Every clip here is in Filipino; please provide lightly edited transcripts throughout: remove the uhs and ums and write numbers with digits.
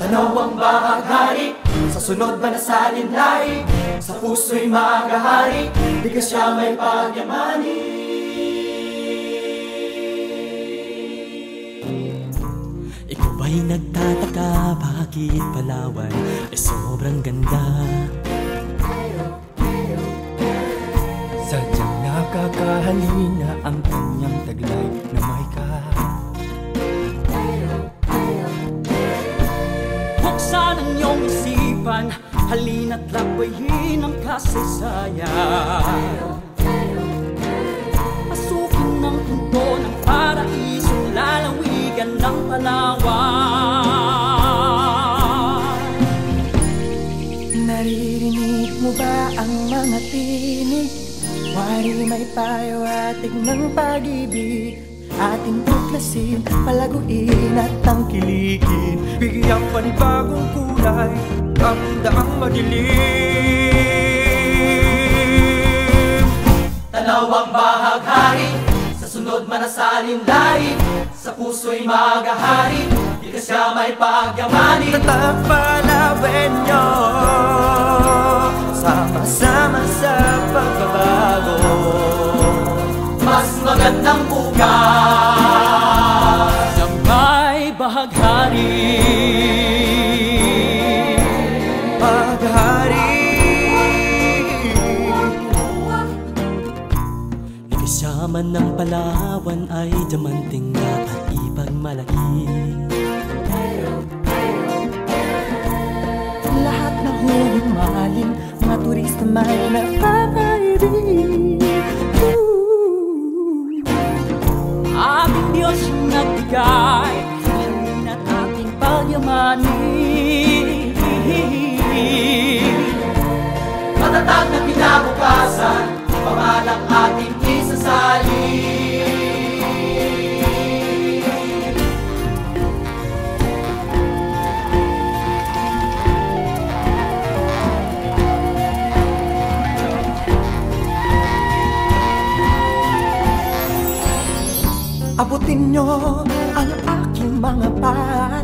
Tanaw ang bahaghari, sa sunod manasalin lahi, sa puso'y magahari, di ka siya may pagyamani. Ikaw ba'y nagtataka bakit Palawan ay sobrang ganda? Sadyang nakakahalina ang kanyang taglay na may ka. Buksan ang iyong isipan, halina't lakbayin ang kasaysayan. Pasukin ng punto ng paraisong lalawigan ng Palawan. Naririnig mo ba ang mga tinig? Wari may pahiwatig ng pag-ibig. Ating tuklasin, palaguin at tangkilikin. Bigyang panibagong kulay ang daang madilim. Tanaw ang bahaghari, sa sunod manasalin lahi, sa puso'y magahari, di ka siya may pagyamani. Tatang Palawin nyo, sama-sama sa pagbabago. Mas magandang bukas Sa may bahaghari, Bahaghari. di kasama ng Palawan ay diamanting dapat ipagmalaki. Lahat na humaling, mga turista may napapaibig. Ating Diyos yung nagbigay, halina't ating pagyamanin. matatag na kinabukasan, pangalang ating isasali. Abutin nyo ang aking mga pala,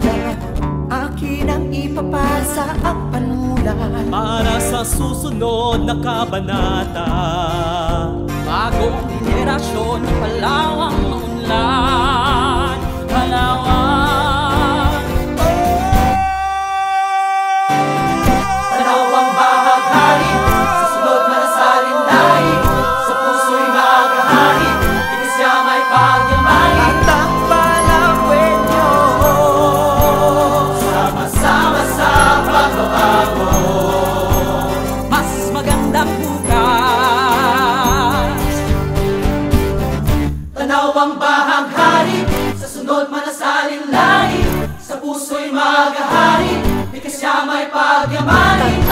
akin ang ipapasa ang panulan. Para sa susunod na kabanata, bagong henerasyon ng Palawang maunlad. Palawan, Tanaw ang bahaghari, sa sunod manasalin lahi, sa puso'y magahari, di ka siya may pagyamani. At ang Palawin nyo, Sama-sama sa pagbabago, mas magandang bukas. tanaw ang bahaghari, sa sunod manasalin lahi, sa puso'y magahari, di ka siya may pagyamani.